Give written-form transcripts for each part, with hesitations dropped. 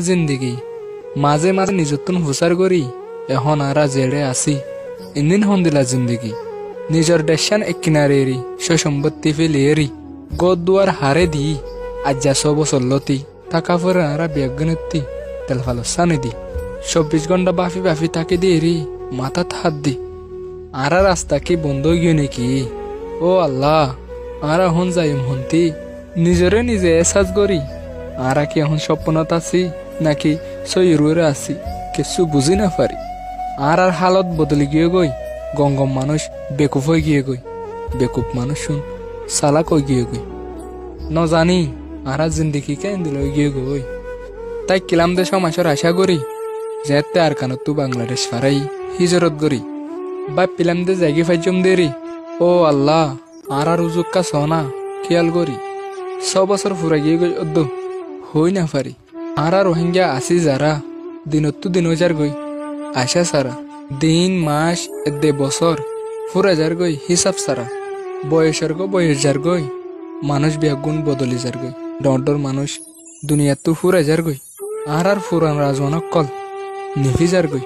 জিন্দিগি মাঝে মাঝে নিজতুন হুসার করি এখন আরা জেড়ে আসি ইন্দিন হন দিলা জিন্দিগি নিজর দেশান এক কিনারে এরি সম্পত্তি ফেলে এরি গদ দুয়ার হারে দি আজ্জা সব চল্লতি টাকা পরে আরা বিয়াগ্নতি তেল ফালো সানি দি 24 ঘন্টা বাফি বাফি তাকে দি এরি মাথাত হাত দি আরা রাস্তা কি বন্ধ গিয়ে নাকি ও আল্লাহ আরা হন যাইম হন্তি নিজরে নিজে এসাজ করি আরা কি এখন স্বপ্নত আছি নাকি সৈরুরে আছি কিছু বুঝি না পারি আর হালত বদলি গিয়ে গই গঙ্গম মানুষ বেকুফ হয়ে গিয়ে গই বেকুফ মানুষ শুন সালাক হয়ে গিয়ে গই ন জানি আর জিন্দিগি কেন দিল গিয়ে গই তাই কিলাম দেশ মাসের আশা করি যেতে আর কানত তু বাংলাদেশ ফারাই হিজরত করি বা পিলাম দে জায়গি ফাইজম দেরি ও আল্লাহ আর উজুক্কা সনা খেয়াল করি 6 বছর ফুরা গিয়ে গই অদ্দু হই না পারি আর রোহিঙ্গা আসি যারা দিনত্তু দিন যার গই আশা সারা দিন মাস এদে বছর ফুরা যার গই হিসাব সারা বয়সের গো বয়স যার গই মানুষ বিয়াগুণ বদলি যার গই ডর মানুষ দুনিয়াত তো ফুরা যার গই আর ফুরান রাজওয়ানক কল নিফি যার গই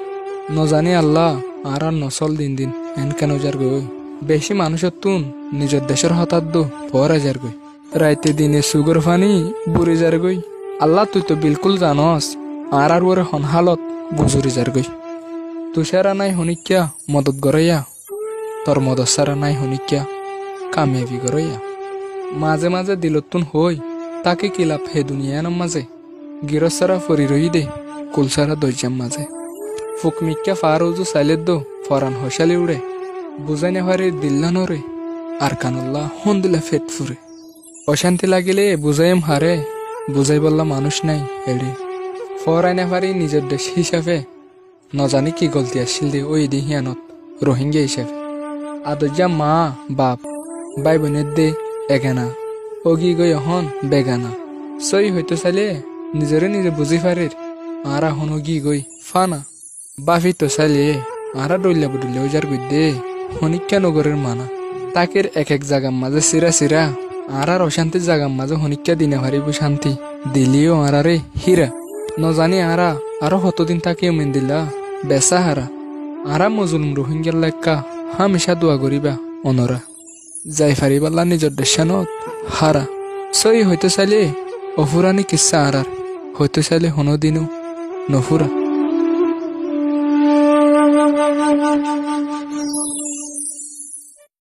নজানি আল্লাহ আর নসল দিন দিন এন কেন যার গই বেশি মানুষের তুন নিজের দেশের হঠাৎ দো পরা যার গই রাইতে দিনে সুগর ফানি বুড়ি যার গই আল্লাহ তুই তো বিলকুল জানস আর ওরে হন হালত গুজুরি যার গই তুষারা নাই হনিক্যা মদত গড়াইয়া তোর মদত সারা নাই হনিক্যা কামিয়াবি গড়াইয়া মাঝে মাঝে দিলতুন হই তাকে কিলাপ হে দুনিয়ার মাঝে গিরসারা ফরি রই দে কুলসারা দৈজাম মাঝে ফুকমিক্যা ফারুজু সাইলেদ দো ফরান হসালি উড়ে বুঝাই না হারে দিল্লানো রে আর কানুল্লাহ হন দিলা ফেট ফুরে অশান্তি লাগিলে বুঝাইম হারে বুঝাই বললা মানুষ নাই এড়ে ফরাই না পারি নিজের দেশ হিসাবে নজানি কি গলতি আসছিল দে ওই দিহিয়ানত রোহিঙ্গা হিসাবে আদজা মা বাপ ভাই বোনের দে এগানা অগি গই হন বেগানা সই হইতো চাইলে নিজরে নিজে বুঝি পারের আর এখন অগি গই ফানা বাফি তো চাইলে আর ডইলা বদলে ওজার গই দে হনিক্যা নগরের মানা তাকের এক জায়গার মাঝে সিরা সিরা আর অশান্তির জায়গার মাঝে হনিক্যা দিনে হারিব শান্তি দিলিও আরে হীরা নজানি আরো কতদিন তাকে মেন দিলা বেসা হারা আরা মজলুম রোহিঙ্গার লেখা হামেশা দোয়া করিবা অনরা যাই ফারিবাল্লা নিজের দেশানত হারা সই হইতে চাইলে অফুরানি কিসা আরার হইতে চাইলে হনো দিনও নফুরা।